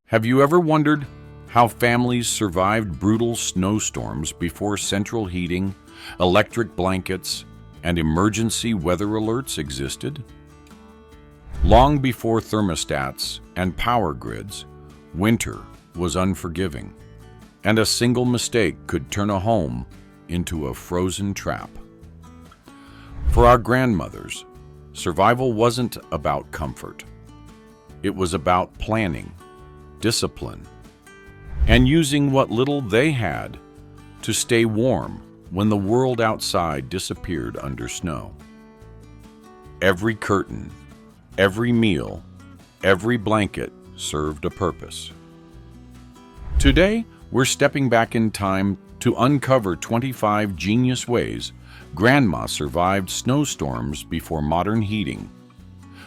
Have you ever wondered how families survived brutal snowstorms before central heating, electric blankets, and emergency weather alerts existed? Long before thermostats and power grids, winter was unforgiving, and a single mistake could turn a home into a frozen trap. For our grandmothers, survival wasn't about comfort. It was about planning, discipline, and using what little they had to stay warm when the world outside disappeared under snow. Every curtain, every meal, every blanket served a purpose. Today, we're stepping back in time to uncover 25 genius ways Grandma survived snowstorms before modern heating,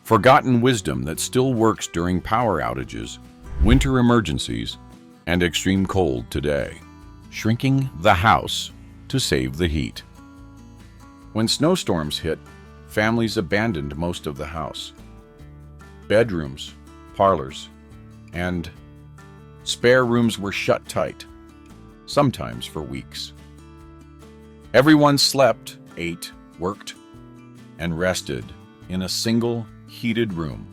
forgotten wisdom that still works during power outages, winter emergencies, and extreme cold today. Shrinking the house to save the heat. When snowstorms hit, families abandoned most of the house. Bedrooms, parlors, and spare rooms were shut tight, sometimes for weeks. Everyone slept, ate, worked, and rested in a single heated room,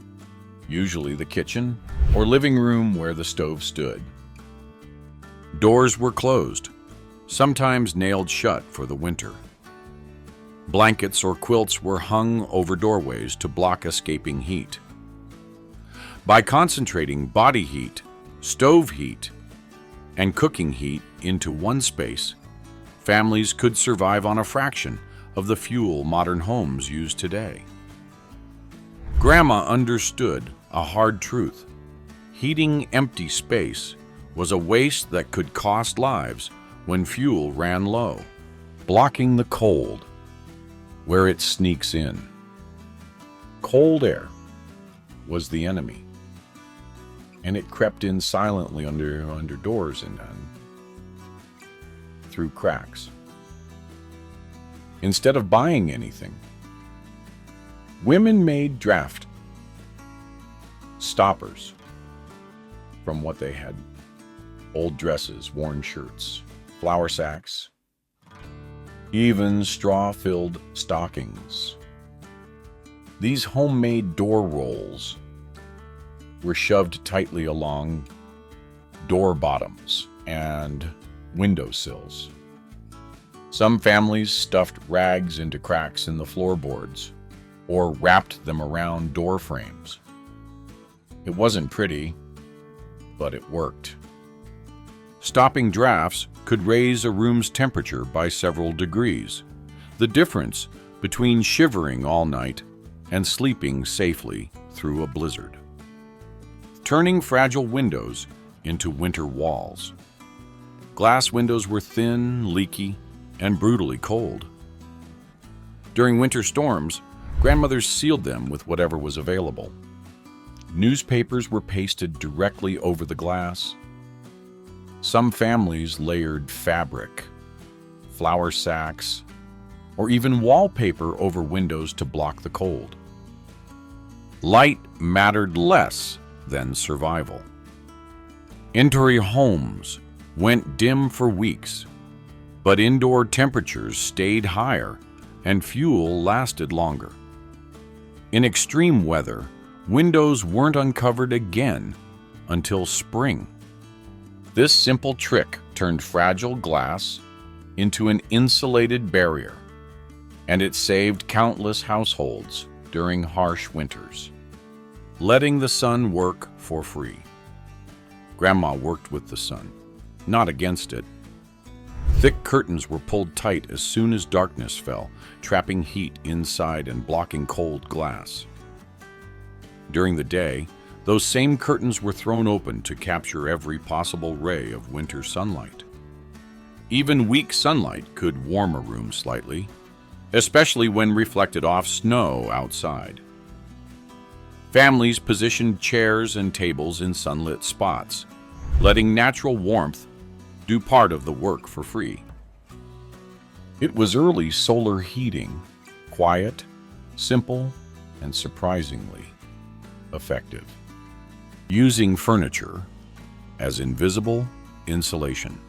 usually the kitchen or living room where the stove stood. Doors were closed, sometimes nailed shut for the winter. Blankets or quilts were hung over doorways to block escaping heat. By concentrating body heat, stove heat, and cooking heat into one space, families could survive on a fraction of the fuel modern homes use today. Grandma understood a hard truth. Heating empty space was a waste that could cost lives when fuel ran low, blocking the cold where it sneaks in. Cold air was the enemy, and it crept in silently under doors and through cracks. Instead of buying anything, women made draft stoppers from what they had: old dresses, worn shirts, flour sacks, even straw-filled stockings. These homemade door rolls were shoved tightly along door bottoms and windowsills. Some families stuffed rags into cracks in the floorboards or wrapped them around door frames. It wasn't pretty, but it worked. Stopping drafts could raise a room's temperature by several degrees, the difference between shivering all night and sleeping safely through a blizzard. Turning fragile windows into winter walls. Glass windows were thin, leaky, and brutally cold. During winter storms, grandmothers sealed them with whatever was available. Newspapers were pasted directly over the glass. Some families layered fabric, flour sacks, or even wallpaper over windows to block the cold. Light mattered less than survival. Indoor homes went dim for weeks, but indoor temperatures stayed higher and fuel lasted longer. In extreme weather, windows weren't uncovered again until spring. This simple trick turned fragile glass into an insulated barrier, and it saved countless households during harsh winters. Letting the sun work for free. Grandma worked with the sun, not against it. Thick curtains were pulled tight as soon as darkness fell, trapping heat inside and blocking cold glass. During the day, those same curtains were thrown open to capture every possible ray of winter sunlight. Even weak sunlight could warm a room slightly, especially when reflected off snow outside. Families positioned chairs and tables in sunlit spots, letting natural warmth do part of the work for free. It was early solar heating, quiet, simple, and surprisingly effective. Using furniture, as invisible insulation.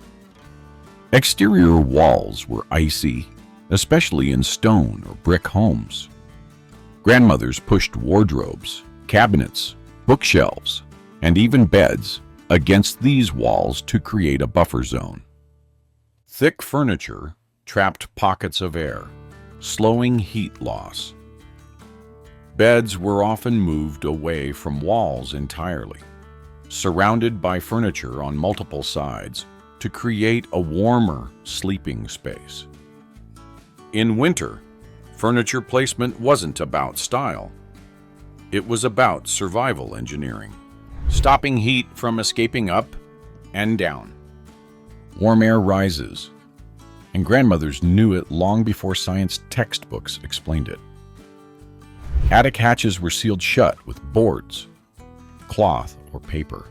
Exterior walls were icy, especially in stone or brick homes. Grandmothers pushed wardrobes, cabinets, bookshelves, and even beds against these walls to create a buffer zone. Thick furniture trapped pockets of air, slowing heat loss. Beds were often moved away from walls entirely, surrounded by furniture on multiple sides to create a warmer sleeping space. In winter, furniture placement wasn't about style. It was about survival engineering, stopping heat from escaping up and down. Warm air rises, and grandmothers knew it long before science textbooks explained it. Attic hatches were sealed shut with boards, cloth, or paper.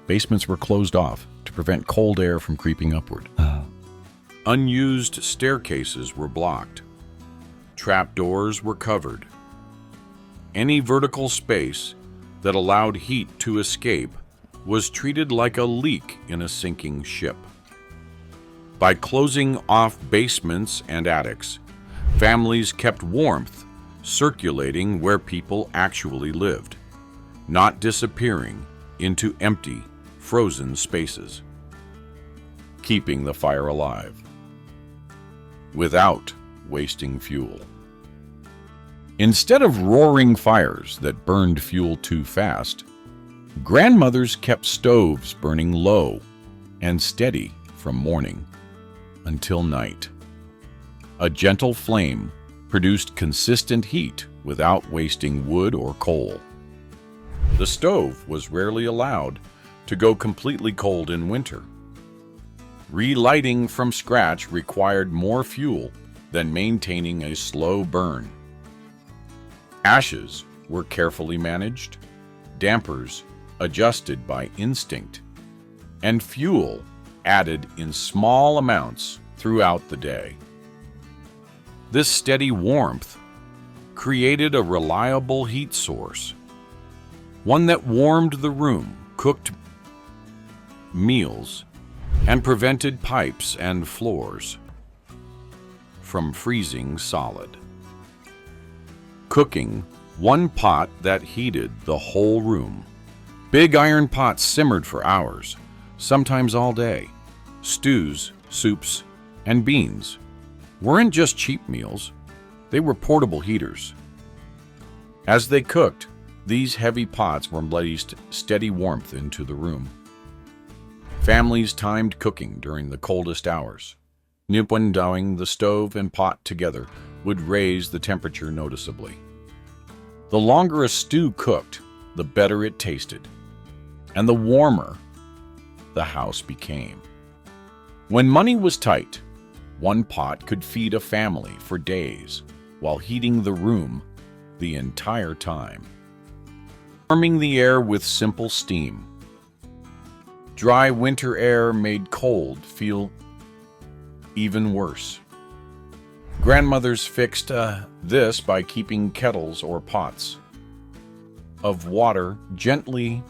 Basements were closed off to prevent cold air from creeping upward. Unused staircases were blocked. Trapdoors were covered. Any vertical space that allowed heat to escape was treated like a leak in a sinking ship. By closing off basements and attics, families kept warmth circulating where people actually lived, not disappearing into empty, frozen spaces, keeping the fire alive without wasting fuel. Instead of roaring fires that burned fuel too fast, grandmothers kept stoves burning low and steady from morning until night. A gentle flame produced consistent heat without wasting wood or coal. The stove was rarely allowed to go completely cold in winter. Relighting from scratch required more fuel than maintaining a slow burn. Ashes were carefully managed, dampers adjusted by instinct, and fuel added in small amounts throughout the day. This steady warmth created a reliable heat source, one that warmed the room, cooked meals, and prevented pipes and floors from freezing solid. Cooking, one pot that heated the whole room. Big iron pots simmered for hours, sometimes all day. Stews, soups, and beans weren't just cheap meals, they were portable heaters. As they cooked, these heavy pots released steady warmth into the room. Families timed cooking during the coldest hours. Nipwendowing the stove and pot together would raise the temperature noticeably. The longer a stew cooked, the better it tasted, and the warmer the house became. When money was tight, one pot could feed a family for days while heating the room the entire time. Warming the air with simple steam. Dry winter air made cold feel even worse. Grandmothers fixed this by keeping kettles or pots of water gently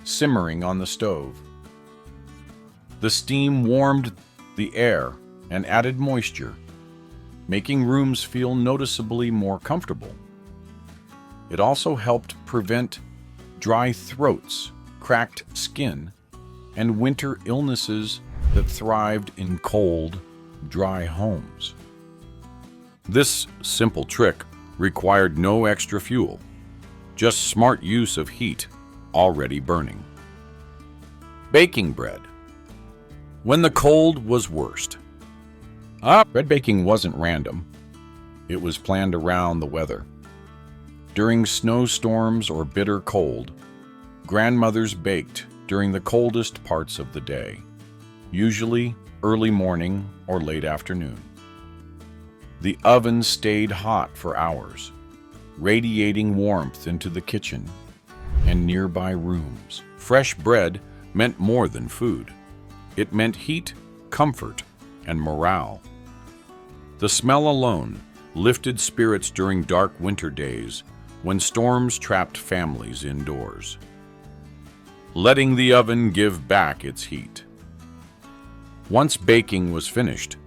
simmering on the stove. The steam warmed the air and added moisture, making rooms feel noticeably more comfortable. It also helped prevent dry throats, cracked skin, and winter illnesses that thrived in cold, dry homes. This simple trick required no extra fuel, just smart use of heat already burning. Baking bread. When the cold was worst. Bread baking wasn't random. It was planned around the weather. During snowstorms or bitter cold, grandmothers baked during the coldest parts of the day, usually early morning or late afternoon. The oven stayed hot for hours, radiating warmth into the kitchen and nearby rooms. Fresh bread meant more than food. It meant heat, comfort, and morale. The smell alone lifted spirits during dark winter days when storms trapped families indoors. letting the oven give back its heat. Once baking was finished,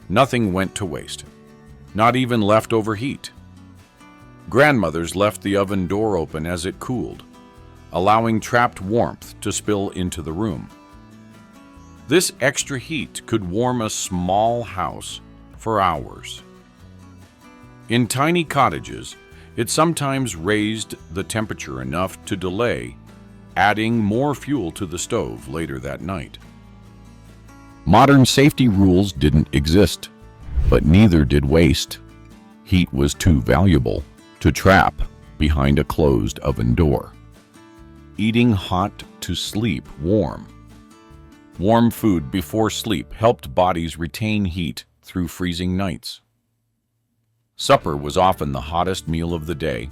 nothing went to waste, not even leftover heat. Grandmothers left the oven door open as it cooled, allowing trapped warmth to spill into the room. This extra heat could warm a small house for hours. In tiny cottages, it sometimes raised the temperature enough to delay adding more fuel to the stove later that night. Modern safety rules didn't exist, but neither did waste. Heat was too valuable to trap behind a closed oven door. Eating hot to sleep warm. Warm food before sleep helped bodies retain heat through freezing nights. Supper was often the hottest meal of the day.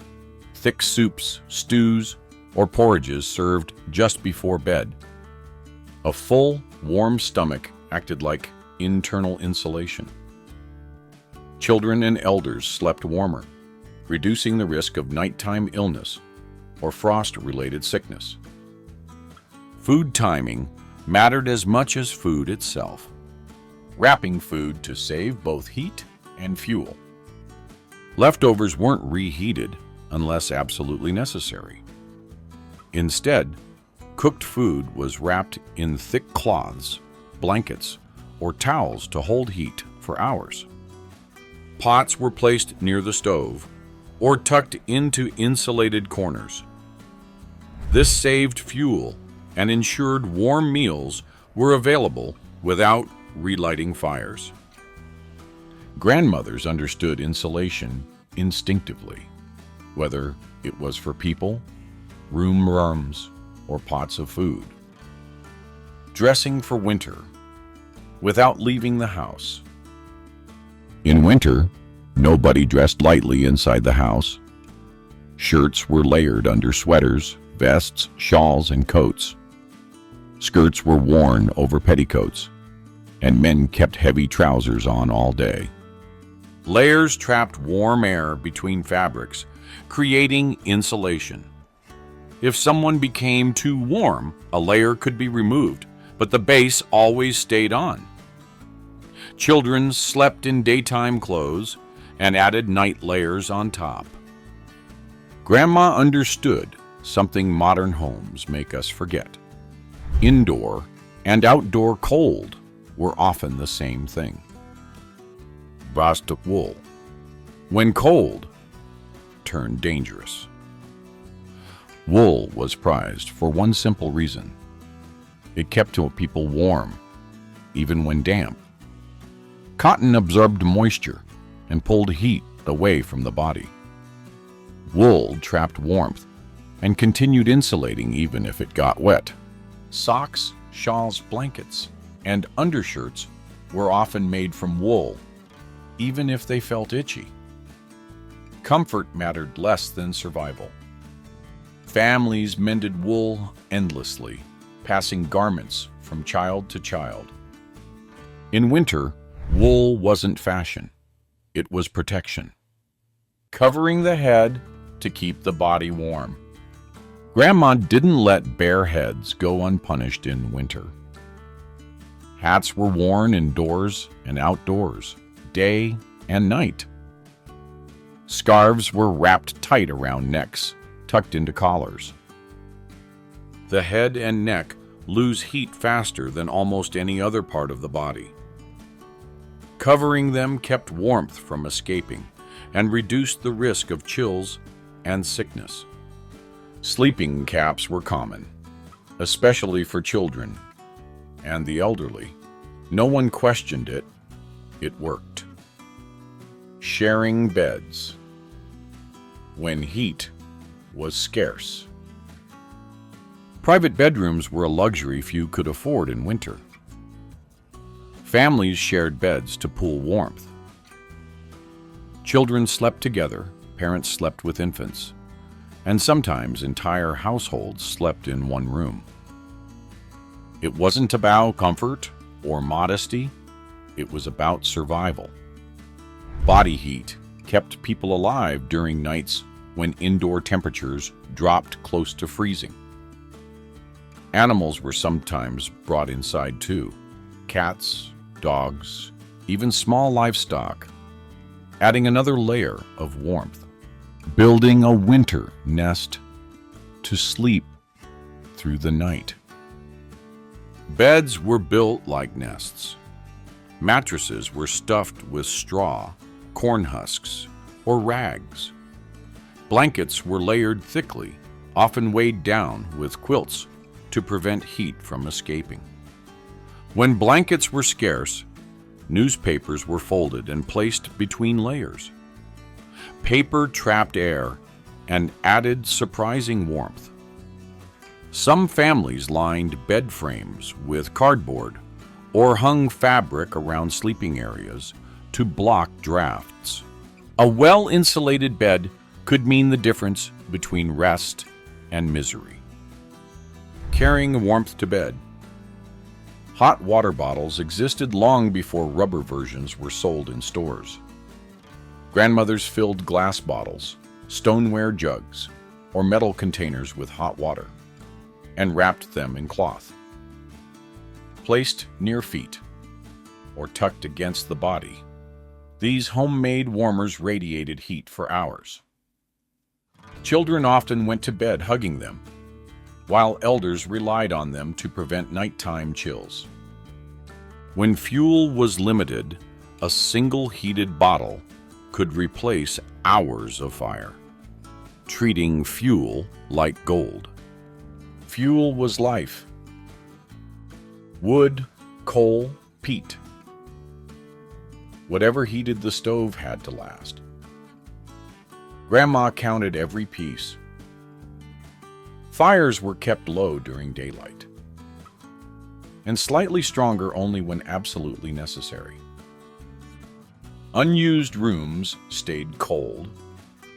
Thick soups, stews, or porridges served just before bed. A full, warm stomach acted like internal insulation. Children and elders slept warmer, reducing the risk of nighttime illness or frost-related sickness. Food timing mattered as much as food itself, wrapping food to save both heat and fuel. Leftovers weren't reheated unless absolutely necessary. Instead, cooked food was wrapped in thick cloths, blankets, or towels to hold heat for hours. Pots were placed near the stove or tucked into insulated corners. This saved fuel and ensured warm meals were available without relighting fires. Grandmothers understood insulation instinctively, whether it was for people, room worms, or pots of food. Dressing for winter without leaving the house. In winter, nobody dressed lightly inside the house. Shirts were layered under sweaters, vests, shawls, and coats. Skirts were worn over petticoats, and men kept heavy trousers on all day. Layers trapped warm air between fabrics, creating insulation. If someone became too warm, a layer could be removed, but the base always stayed on. Children slept in daytime clothes and added night layers on top. Grandma understood something modern homes make us forget. Indoor and outdoor cold were often the same thing. Bast wool, when cold, turned dangerous. Wool was prized for one simple reason. It kept people warm, even when damp. Cotton absorbed moisture and pulled heat away from the body. Wool trapped warmth and continued insulating even if it got wet. Socks, shawls, blankets, and undershirts were often made from wool, even if they felt itchy. Comfort mattered less than survival. Families mended wool endlessly, passing garments from child to child. In winter, wool wasn't fashion, it was protection. Covering the head to keep the body warm. Grandma didn't let bare heads go unpunished in winter. Hats were worn indoors and outdoors, day and night. Scarves were wrapped tight around necks, tucked into collars. The head and neck lose heat faster than almost any other part of the body. Covering them kept warmth from escaping and reduced the risk of chills and sickness. Sleeping caps were common, especially for children and the elderly. No one questioned it. It worked. Sharing beds when heat was scarce. Private bedrooms were a luxury few could afford in winter. Families shared beds to pool warmth. Children slept together, parents slept with infants, and sometimes entire households slept in one room. It wasn't about comfort or modesty, it was about survival. Body heat kept people alive during nights when indoor temperatures dropped close to freezing. Animals were sometimes brought inside too. Cats, dogs, even small livestock, adding another layer of warmth. Building a winter nest to sleep through the night. Beds were built like nests. Mattresses were stuffed with straw, corn husks, or rags. Blankets were layered thickly, often weighed down with quilts to prevent heat from escaping. When blankets were scarce, newspapers were folded and placed between layers. Paper trapped air and added surprising warmth. Some families lined bed frames with cardboard or hung fabric around sleeping areas to block drafts. A well-insulated bed could mean the difference between rest and misery. Carrying warmth to bed. Hot water bottles existed long before rubber versions were sold in stores. Grandmothers filled glass bottles, stoneware jugs, or metal containers with hot water and wrapped them in cloth. Placed near feet or tucked against the body, these homemade warmers radiated heat for hours. Children often went to bed hugging them, while elders relied on them to prevent nighttime chills. When fuel was limited, a single heated bottle could replace hours of fire, treating fuel like gold. Fuel was life. Wood, coal, peat. Whatever heated the stove had to last. Grandma counted every piece. Fires were kept low during daylight, and slightly stronger only when absolutely necessary. Unused rooms stayed cold.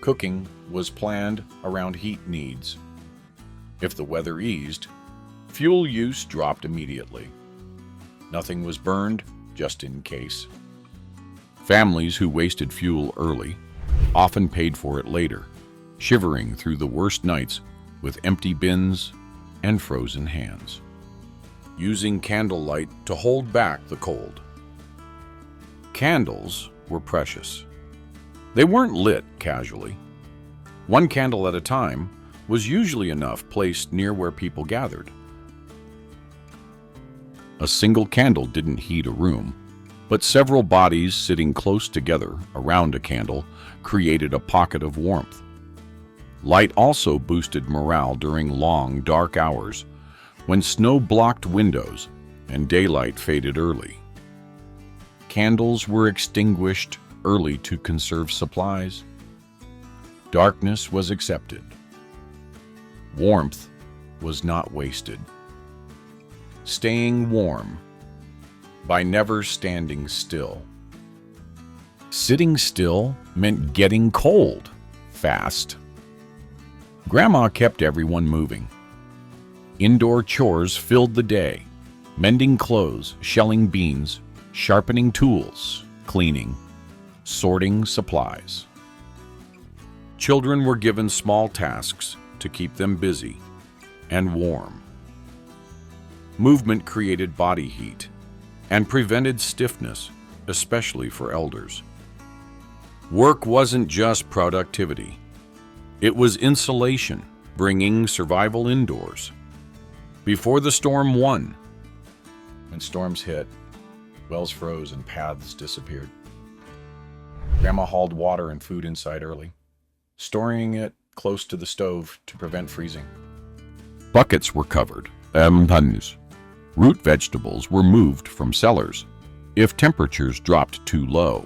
Cooking was planned around heat needs. If the weather eased, fuel use dropped immediately. Nothing was burned, just in case. Families who wasted fuel early often paid for it later, shivering through the worst nights with empty bins and frozen hands. Using candlelight to hold back the cold. Candles were precious. They weren't lit casually. One candle at a time was usually enough placed near where people gathered. A single candle didn't heat a room, but several bodies sitting close together around a candle created a pocket of warmth. Light also boosted morale during long, dark hours when snow blocked windows and daylight faded early. Candles were extinguished early to conserve supplies. Darkness was accepted. Warmth was not wasted. Staying warm by never standing still. Sitting still meant getting cold fast. Grandma kept everyone moving. Indoor chores filled the day, mending clothes, shelling beans, sharpening tools, cleaning, sorting supplies. Children were given small tasks to keep them busy and warm. Movement created body heat and prevented stiffness, especially for elders. Work wasn't just productivity. It was insulation, bringing survival indoors. Before the storm won. When storms hit, wells froze and paths disappeared. Grandma hauled water and food inside early, storing it close to the stove to prevent freezing. Buckets were covered. Root vegetables were moved from cellars if temperatures dropped too low.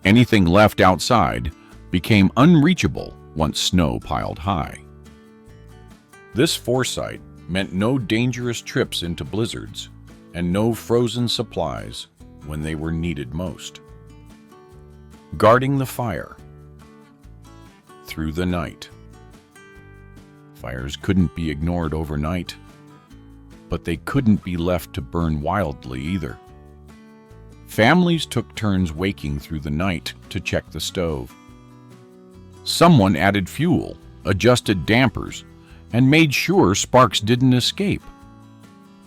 Anything left outside became unreachable once snow piled high. This foresight meant no dangerous trips into blizzards and no frozen supplies when they were needed most. Guarding the fire through the night. Fires couldn't be ignored overnight, but they couldn't be left to burn wildly either. Families took turns waking through the night to check the stove. Someone added fuel, adjusted dampers, and made sure sparks didn't escape.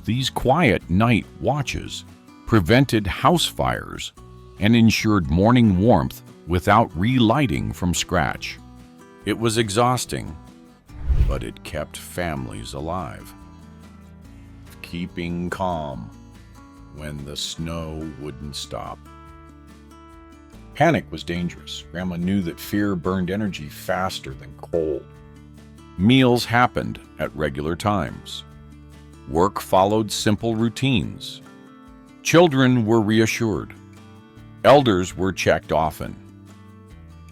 These quiet night watches prevented house fires and ensured morning warmth without relighting from scratch. It was exhausting, but it kept families alive. Keeping calm when the snow wouldn't stop. Panic was dangerous. Grandma knew that fear burned energy faster than cold. Meals happened at regular times. Work followed simple routines. Children were reassured. Elders were checked often.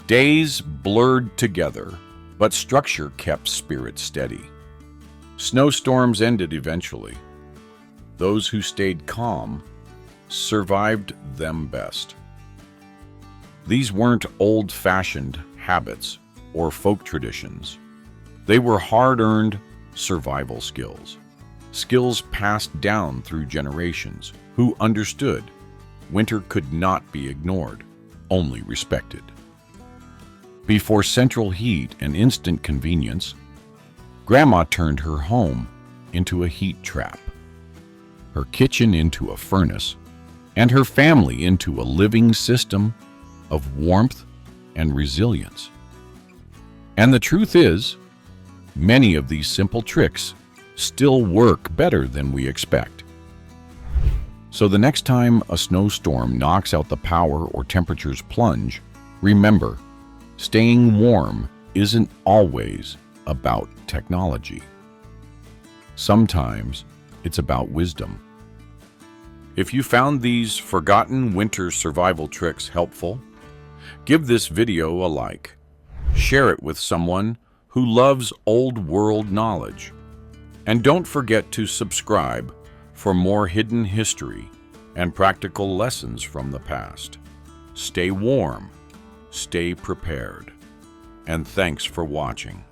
Days blurred together, but structure kept spirits steady. Snowstorms ended eventually. Those who stayed calm survived them best. These weren't old-fashioned habits or folk traditions. They were hard-earned survival skills. Skills passed down through generations who understood winter could not be ignored, only respected. Before central heat and instant convenience, Grandma turned her home into a heat trap, her kitchen into a furnace, and her family into a living system of warmth and resilience. And the truth is, many of these simple tricks still work better than we expect. So the next time a snowstorm knocks out the power or temperatures plunge, remember, staying warm isn't always about technology. Sometimes it's about wisdom. If you found these forgotten winter survival tricks helpful, give this video a like. Share it with someone who loves old world knowledge. And don't forget to subscribe for more hidden history and practical lessons from the past. Stay warm, stay prepared, and thanks for watching.